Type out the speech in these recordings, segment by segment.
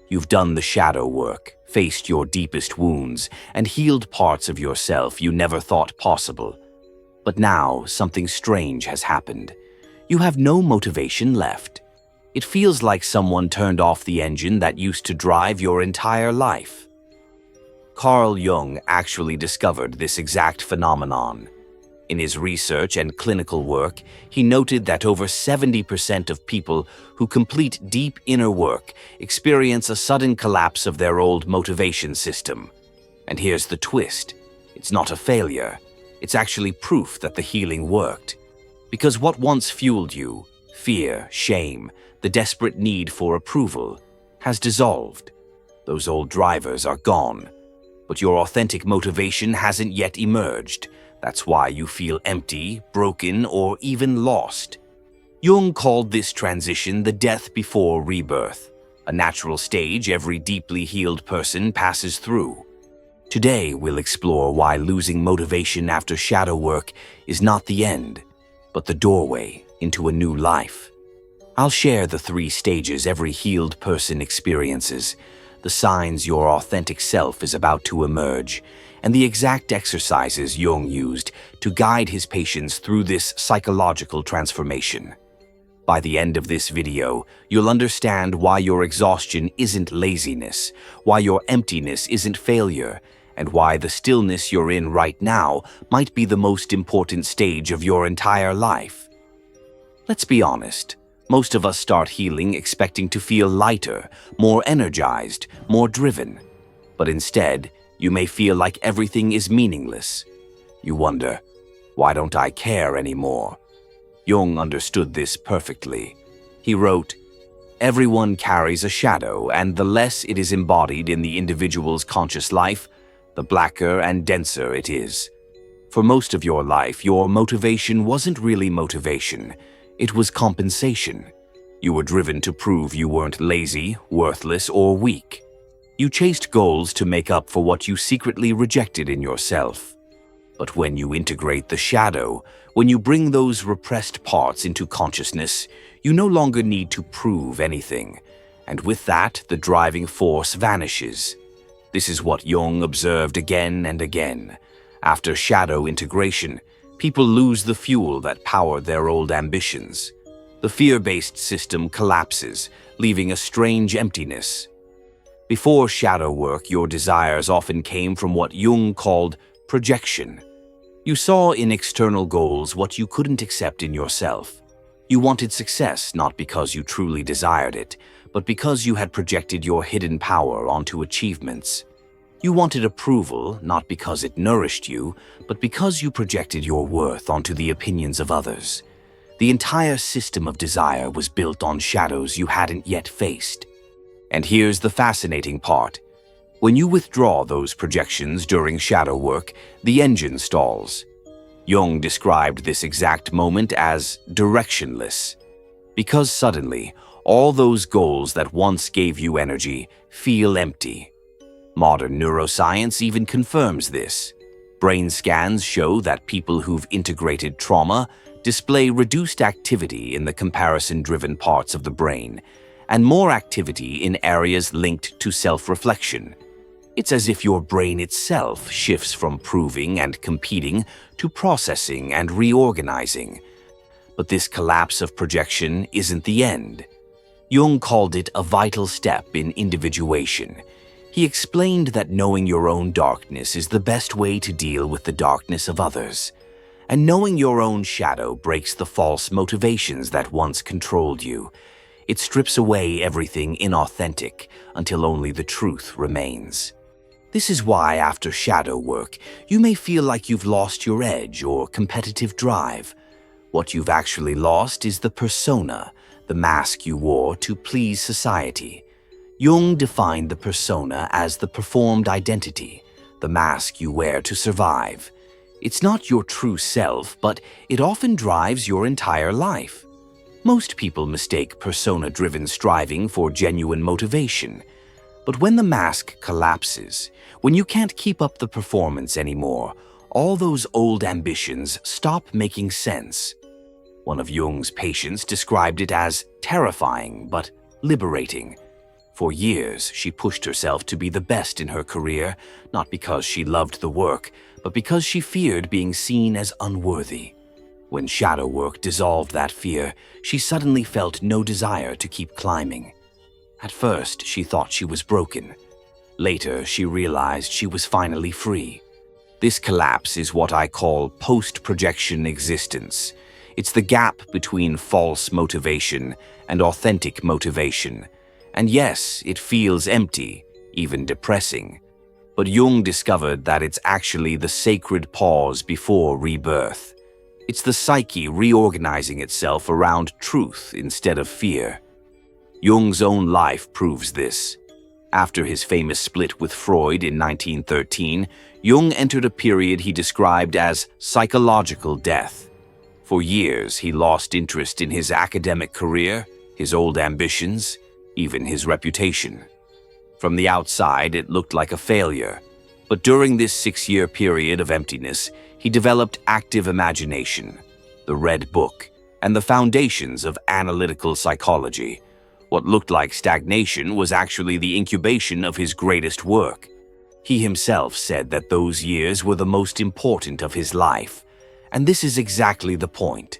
You've done the shadow work, faced your deepest wounds, and healed parts of yourself you never thought possible. But now, something strange has happened. You have no motivation left. It feels like someone turned off the engine that used to drive your entire life. Carl Jung actually discovered this exact phenomenon. In his research and clinical work, he noted that over 70% of people who complete deep inner work experience a sudden collapse of their old motivation system. And here's the twist. It's not a failure. It's actually proof that the healing worked. Because what once fueled you, fear, shame, the desperate need for approval, has dissolved. Those old drivers are gone. But your authentic motivation hasn't yet emerged. That's why you feel empty, broken, or even lost. Jung called this transition the death before rebirth, a natural stage every deeply healed person passes through. Today, we'll explore why losing motivation after shadow work is not the end, but the doorway into a new life. I'll share the 3 stages every healed person experiences, the signs your authentic self is about to emerge, and the exact exercises Jung used to guide his patients through this psychological transformation. By the end of this video, you'll understand why your exhaustion isn't laziness, why your emptiness isn't failure, and why the stillness you're in right now might be the most important stage of your entire life. Let's be honest. Most of us start healing expecting to feel lighter, more energized, more driven. But instead, you may feel like everything is meaningless. You wonder, why don't I care anymore? Jung understood this perfectly. He wrote, "Everyone carries a shadow, and the less it is embodied in the individual's conscious life, the blacker and denser it is. For most of your life, your motivation wasn't really motivation. It was compensation. You were driven to prove you weren't lazy, worthless, or weak. You chased goals to make up for what you secretly rejected in yourself. But when you integrate the shadow, when you bring those repressed parts into consciousness, you no longer need to prove anything. And with that, the driving force vanishes. This is what Jung observed again and again. After shadow integration, people lose the fuel that powered their old ambitions. The fear-based system collapses, leaving a strange emptiness. Before shadow work, your desires often came from what Jung called projection. You saw in external goals what you couldn't accept in yourself. You wanted success not because you truly desired it, but because you had projected your hidden power onto achievements. You wanted approval not because it nourished you, but because you projected your worth onto the opinions of others. The entire system of desire was built on shadows you hadn't yet faced. And here's the fascinating part. When you withdraw those projections during shadow work, the engine stalls. Jung described this exact moment as directionless. Because suddenly, all those goals that once gave you energy feel empty. Modern neuroscience even confirms this. Brain scans show that people who've integrated trauma display reduced activity in the comparison-driven parts of the brain, and more activity in areas linked to self-reflection. It's as if your brain itself shifts from proving and competing to processing and reorganizing. But this collapse of projection isn't the end. Jung called it a vital step in individuation. He explained that knowing your own darkness is the best way to deal with the darkness of others. And knowing your own shadow breaks the false motivations that once controlled you. It strips away everything inauthentic until only the truth remains. This is why after shadow work, you may feel like you've lost your edge or competitive drive. What you've actually lost is the persona, the mask you wore to please society. Jung defined the persona as the performed identity, the mask you wear to survive. It's not your true self, but it often drives your entire life. Most people mistake persona-driven striving for genuine motivation. But when the mask collapses, when you can't keep up the performance anymore, all those old ambitions stop making sense. One of Jung's patients described it as terrifying but liberating. For years, she pushed herself to be the best in her career, not because she loved the work, but because she feared being seen as unworthy. When shadow work dissolved that fear, she suddenly felt no desire to keep climbing. At first, she thought she was broken. Later, she realized she was finally free. This collapse is what I call post-projection existence. It's the gap between false motivation and authentic motivation. And yes, it feels empty, even depressing. But Jung discovered that it's actually the sacred pause before rebirth. It's the psyche reorganizing itself around truth instead of fear. Jung's own life proves this. After his famous split with Freud in 1913, Jung entered a period he described as psychological death. For years, he lost interest in his academic career, his old ambitions, even his reputation. From the outside, it looked like a failure. But during this 6-year period of emptiness, he developed active imagination, the Red Book, and the foundations of analytical psychology. What looked like stagnation was actually the incubation of his greatest work. He himself said that those years were the most important of his life. And this is exactly the point.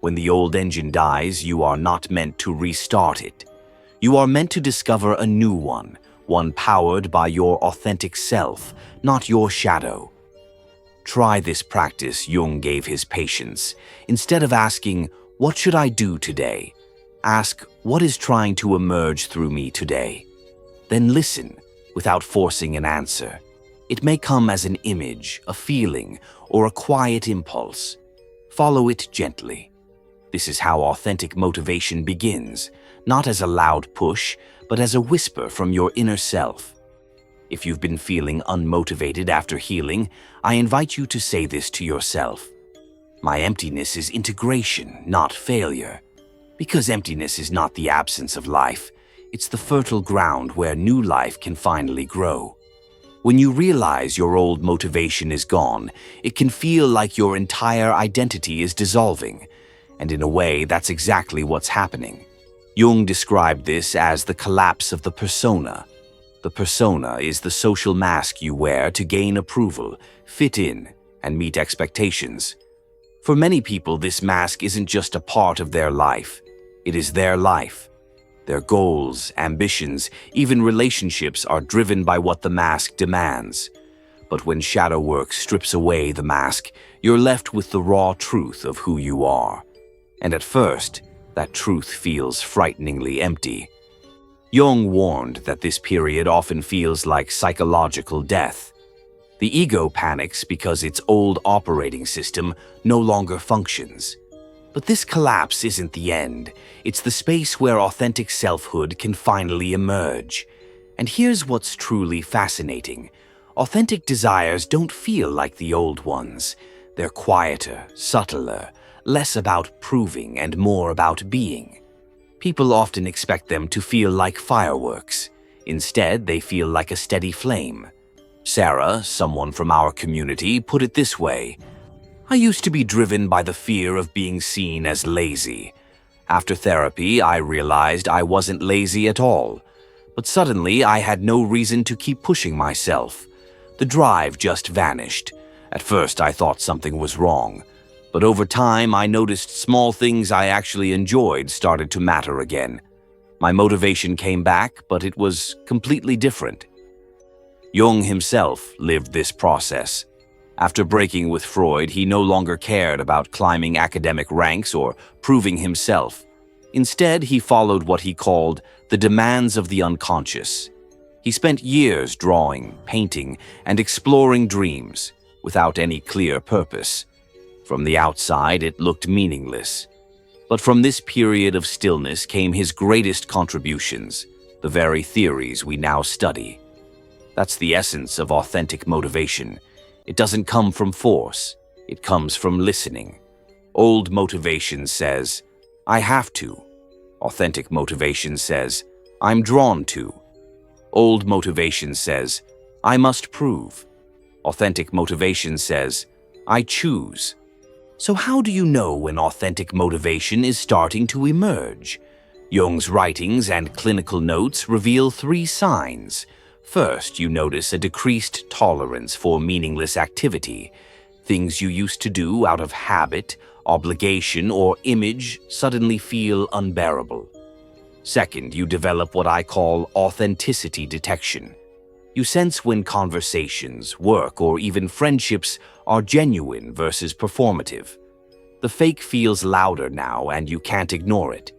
When the old engine dies, you are not meant to restart it. You are meant to discover a new one powered by your authentic self, not your shadow. Try this practice Jung gave his patients. Instead of asking, "What should I do today?" ask, "What is trying to emerge through me today?" Then listen, without forcing an answer. It may come as an image, a feeling, or a quiet impulse. Follow it gently. This is how authentic motivation begins, not as a loud push, but as a whisper from your inner self. If you've been feeling unmotivated after healing, I invite you to say this to yourself. My emptiness is integration, not failure. Because emptiness is not the absence of life, it's the fertile ground where new life can finally grow. When you realize your old motivation is gone, it can feel like your entire identity is dissolving. And in a way, that's exactly what's happening. Jung described this as the collapse of the persona. The persona is the social mask you wear to gain approval, fit in, and meet expectations. For many people, this mask isn't just a part of their life. It is their life. Their goals, ambitions, even relationships are driven by what the mask demands. But when shadow work strips away the mask, you're left with the raw truth of who you are. And at first, that truth feels frighteningly empty. Jung warned that this period often feels like psychological death. The ego panics because its old operating system no longer functions. But this collapse isn't the end. It's the space where authentic selfhood can finally emerge. And here's what's truly fascinating. Authentic desires don't feel like the old ones. They're quieter, subtler, less about proving and more about being. People often expect them to feel like fireworks. Instead, they feel like a steady flame. Sarah, someone from our community, put it this way: I used to be driven by the fear of being seen as lazy. After therapy, I realized I wasn't lazy at all. But suddenly, I had no reason to keep pushing myself. The drive just vanished. At first, I thought something was wrong. But over time, I noticed small things I actually enjoyed started to matter again. My motivation came back, but it was completely different. Jung himself lived this process. After breaking with Freud, he no longer cared about climbing academic ranks or proving himself. Instead, he followed what he called the demands of the unconscious. He spent years drawing, painting, and exploring dreams without any clear purpose. From the outside, it looked meaningless. But from this period of stillness came his greatest contributions, the very theories we now study. That's the essence of authentic motivation. It doesn't come from force. It comes from listening. Old motivation says, I have to. Authentic motivation says, I'm drawn to. Old motivation says, I must prove. Authentic motivation says, I choose. So how do you know when authentic motivation is starting to emerge? Jung's writings and clinical notes reveal three signs. First, you notice a decreased tolerance for meaningless activity. Things you used to do out of habit, obligation, or image suddenly feel unbearable. Second, you develop what I call authenticity detection. You sense when conversations, work, or even friendships are genuine versus performative. The fake feels louder now, and you can't ignore it.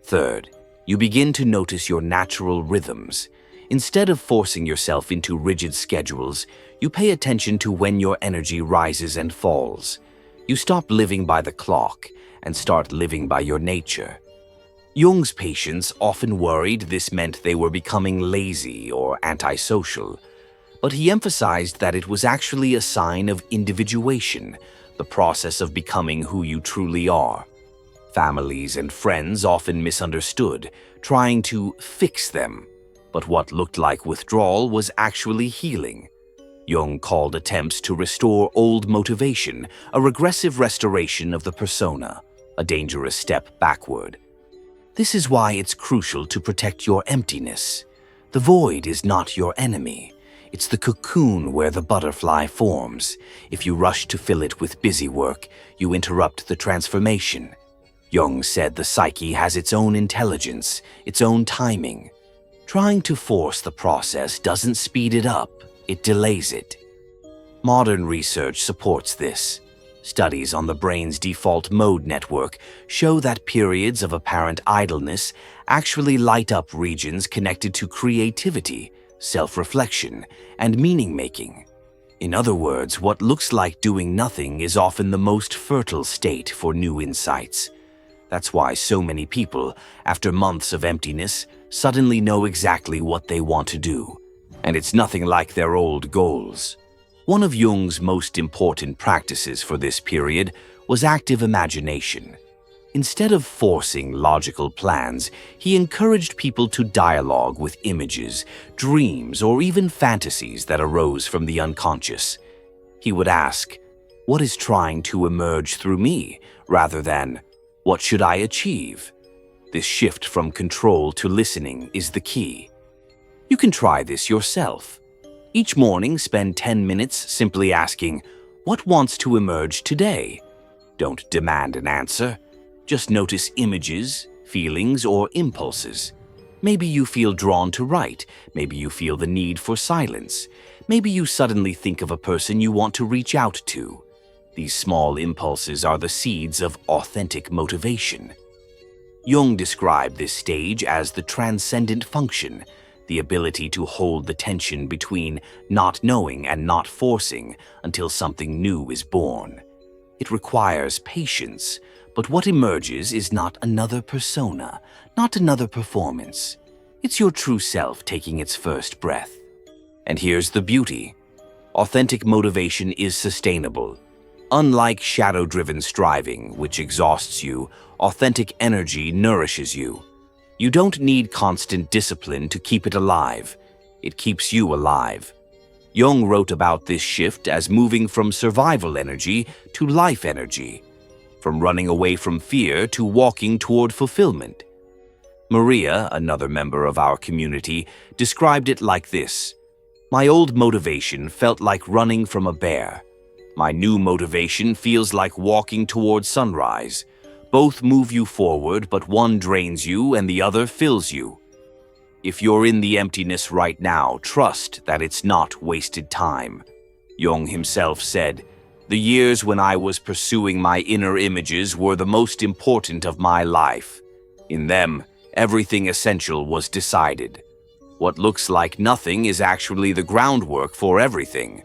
Third, you begin to notice your natural rhythms. Instead of forcing yourself into rigid schedules, you pay attention to when your energy rises and falls. You stop living by the clock and start living by your nature. Jung's patients often worried this meant they were becoming lazy or antisocial, but he emphasized that it was actually a sign of individuation, the process of becoming who you truly are. Families and friends often misunderstood, trying to fix them, but what looked like withdrawal was actually healing. Jung called attempts to restore old motivation a regressive restoration of the persona, a dangerous step backward. This is why it's crucial to protect your emptiness. The void is not your enemy. It's the cocoon where the butterfly forms. If you rush to fill it with busy work, you interrupt the transformation. Jung said the psyche has its own intelligence, its own timing. Trying to force the process doesn't speed it up, it delays it. Modern research supports this. Studies on the brain's default mode network show that periods of apparent idleness actually light up regions connected to creativity, self-reflection, and meaning-making. In other words, what looks like doing nothing is often the most fertile state for new insights. That's why so many people, after months of emptiness, suddenly know exactly what they want to do. And it's nothing like their old goals. One of Jung's most important practices for this period was active imagination. Instead of forcing logical plans, he encouraged people to dialogue with images, dreams, or even fantasies that arose from the unconscious. He would ask, "What is trying to emerge through me?" rather than, "What should I achieve?" This shift from control to listening is the key. You can try this yourself. Each morning, spend 10 minutes simply asking, "What wants to emerge today?" Don't demand an answer. Just notice images, feelings, or impulses. Maybe you feel drawn to write. Maybe you feel the need for silence. Maybe you suddenly think of a person you want to reach out to. These small impulses are the seeds of authentic motivation. Jung described this stage as the transcendent function, the ability to hold the tension between not knowing and not forcing until something new is born. It requires patience, but what emerges is not another persona, not another performance. It's your true self taking its first breath. And here's the beauty. Authentic motivation is sustainable. Unlike shadow-driven striving, which exhausts you, authentic energy nourishes you. You don't need constant discipline to keep it alive. It keeps you alive. Jung wrote about this shift as moving from survival energy to life energy, from running away from fear to walking toward fulfillment. Maria, another member of our community, described it like this: "My old motivation felt like running from a bear. My new motivation feels like walking toward sunrise. Both move you forward, but one drains you and the other fills you. If you're in the emptiness right now, trust that it's not wasted time." Jung himself said, "The years when I was pursuing my inner images were the most important of my life. In them, everything essential was decided. What looks like nothing is actually the groundwork for everything.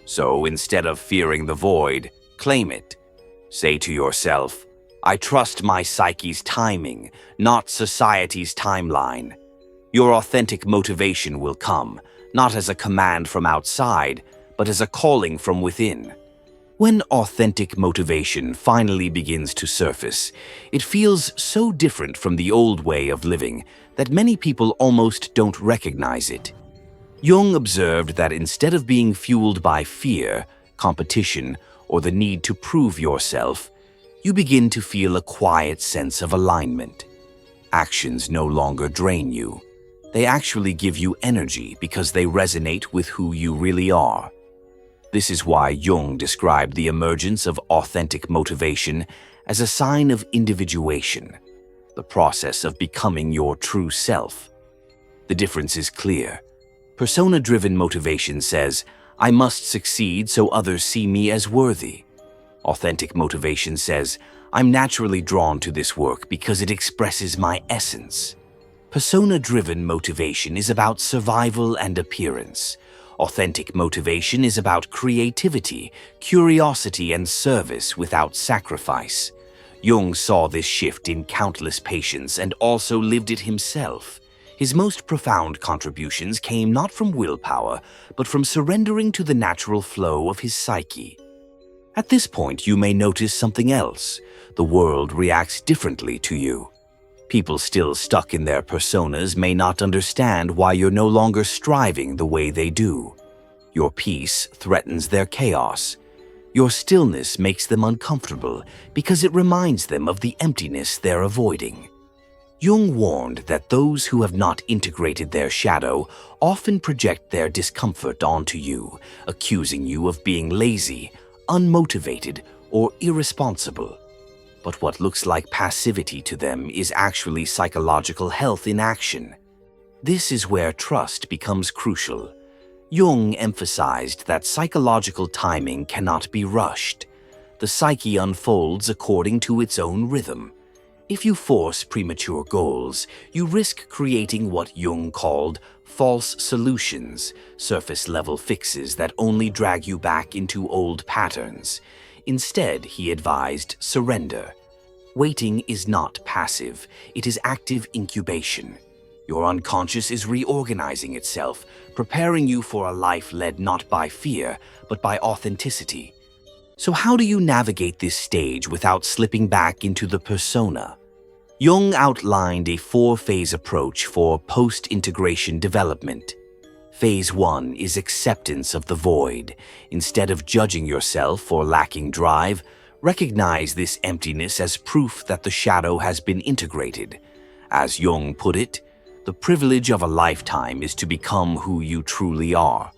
So instead of fearing the void, claim it. Say to yourself, 'I trust my psyche's timing, not society's timeline.' Your authentic motivation will come, not as a command from outside, but as a calling from within." When authentic motivation finally begins to surface, it feels so different from the old way of living that many people almost don't recognize it. Jung observed that instead of being fueled by fear, competition, or the need to prove yourself, you begin to feel a quiet sense of alignment. Actions no longer drain you. They actually give you energy because they resonate with who you really are. This is why Jung described the emergence of authentic motivation as a sign of individuation, the process of becoming your true self. The difference is clear. Persona-driven motivation says, "I must succeed so others see me as worthy." Authentic motivation says, "I'm naturally drawn to this work because it expresses my essence." Persona-driven motivation is about survival and appearance. Authentic motivation is about creativity, curiosity, and service without sacrifice. Jung saw this shift in countless patients and also lived it himself. His most profound contributions came not from willpower, but from surrendering to the natural flow of his psyche. At this point, you may notice something else. The world reacts differently to you. People still stuck in their personas may not understand why you're no longer striving the way they do. Your peace threatens their chaos. Your stillness makes them uncomfortable because it reminds them of the emptiness they're avoiding. Jung warned that those who have not integrated their shadow often project their discomfort onto you, accusing you of being lazy, unmotivated, or irresponsible. But what looks like passivity to them is actually psychological health in action. This is where trust becomes crucial. Jung emphasized that psychological timing cannot be rushed. The psyche unfolds according to its own rhythm. If you force premature goals, you risk creating what Jung called false solutions, surface-level fixes that only drag you back into old patterns. Instead, he advised surrender. Waiting is not passive, it is active incubation. Your unconscious is reorganizing itself, preparing you for a life led not by fear, but by authenticity. So how do you navigate this stage without slipping back into the persona? Jung outlined a 4-phase approach for post-integration development. Phase 1 is acceptance of the void. Instead of judging yourself for lacking drive, recognize this emptiness as proof that the shadow has been integrated. As Jung put it, the privilege of a lifetime is to become who you truly are.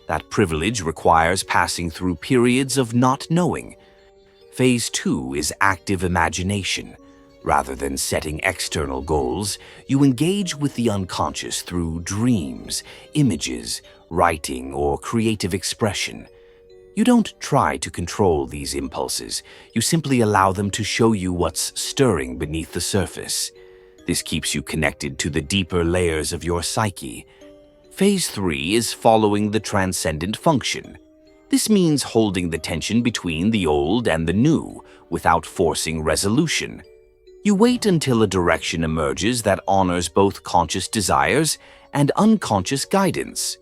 That privilege requires passing through periods of not knowing. Phase 2 is active imagination. Rather than setting external goals, you engage with the unconscious through dreams, images, writing, or creative expression. You don't try to control these impulses, you simply allow them to show you what's stirring beneath the surface. This keeps you connected to the deeper layers of your psyche. Phase 3 is following the transcendent function. This means holding the tension between the old and the new, without forcing resolution. You wait until a direction emerges that honors both conscious desires and unconscious guidance.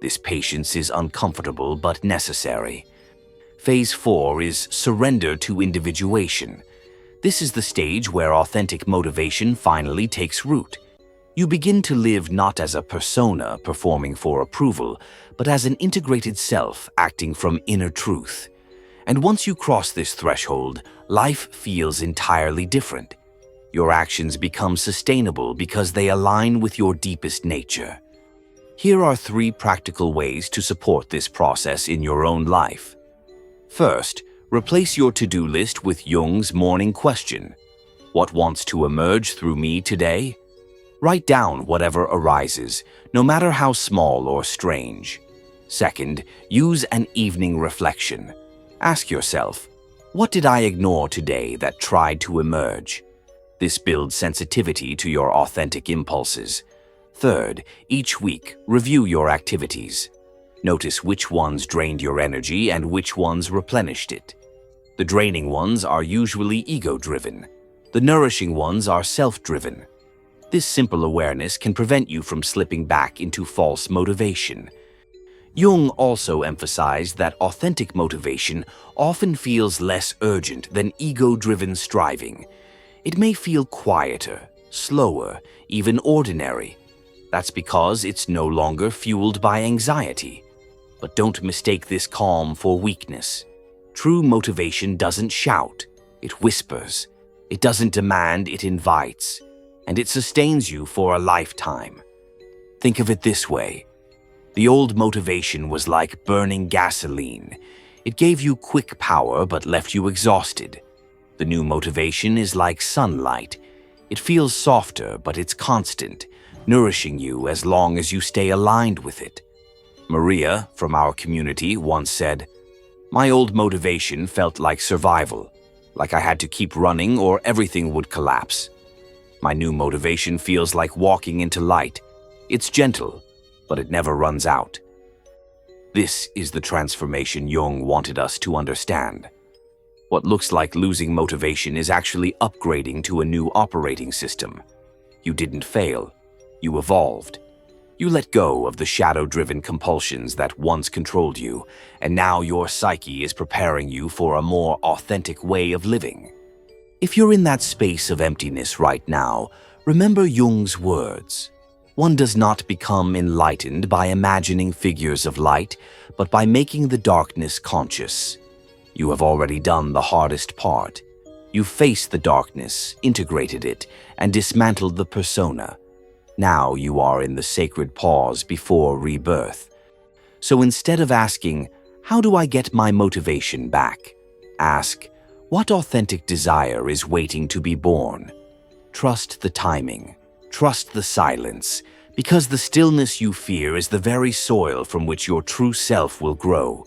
This patience is uncomfortable but necessary. Phase 4 is surrender to individuation. This is the stage where authentic motivation finally takes root. You begin to live not as a persona performing for approval, but as an integrated self acting from inner truth. And once you cross this threshold, life feels entirely different. Your actions become sustainable because they align with your deepest nature. Here are 3 practical ways to support this process in your own life. First, replace your to-do list with Jung's morning question. What wants to emerge through me today? Write down whatever arises, no matter how small or strange. Second, use an evening reflection. Ask yourself, what did I ignore today that tried to emerge? This builds sensitivity to your authentic impulses. Third, each week, review your activities. Notice which ones drained your energy and which ones replenished it. The draining ones are usually ego-driven. The nourishing ones are self-driven. This simple awareness can prevent you from slipping back into false motivation. Jung also emphasized that authentic motivation often feels less urgent than ego-driven striving. It may feel quieter, slower, even ordinary. That's because it's no longer fueled by anxiety. But don't mistake this calm for weakness. True motivation doesn't shout, it whispers. It doesn't demand, it invites. and it sustains you for a lifetime. Think of it this way. The old motivation was like burning gasoline. It gave you quick power but left you exhausted. The new motivation is like sunlight. It feels softer, but it's constant, nourishing you as long as you stay aligned with it. Maria, from our community, once said, "My old motivation felt like survival, like I had to keep running or everything would collapse. My new motivation feels like walking into light. It's gentle, but it never runs out." This is the transformation Jung wanted us to understand. What looks like losing motivation is actually upgrading to a new operating system. You didn't fail. You evolved. You let go of the shadow-driven compulsions that once controlled you, and now your psyche is preparing you for a more authentic way of living. If you're in that space of emptiness right now, remember Jung's words. One does not become enlightened by imagining figures of light, but by making the darkness conscious. You have already done the hardest part. You faced the darkness, integrated it, and dismantled the persona. Now you are in the sacred pause before rebirth. So instead of asking, "How do I get my motivation back?" ask, "What authentic desire is waiting to be born?" Trust the timing. Trust the silence, because the stillness you fear is the very soil from which your true self will grow.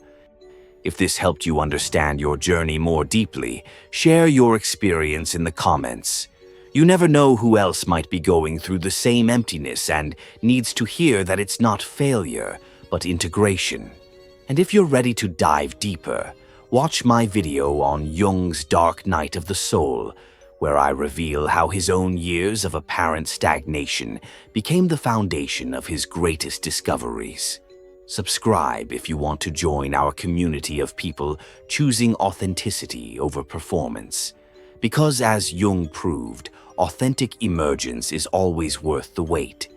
If this helped you understand your journey more deeply, share your experience in the comments. You never know who else might be going through the same emptiness and needs to hear that it's not failure, but integration. And if you're ready to dive deeper, watch my video on Jung's Dark Night of the Soul, where I reveal how his own years of apparent stagnation became the foundation of his greatest discoveries. Subscribe if you want to join our community of people choosing authenticity over performance. Because as Jung proved, authentic emergence is always worth the wait.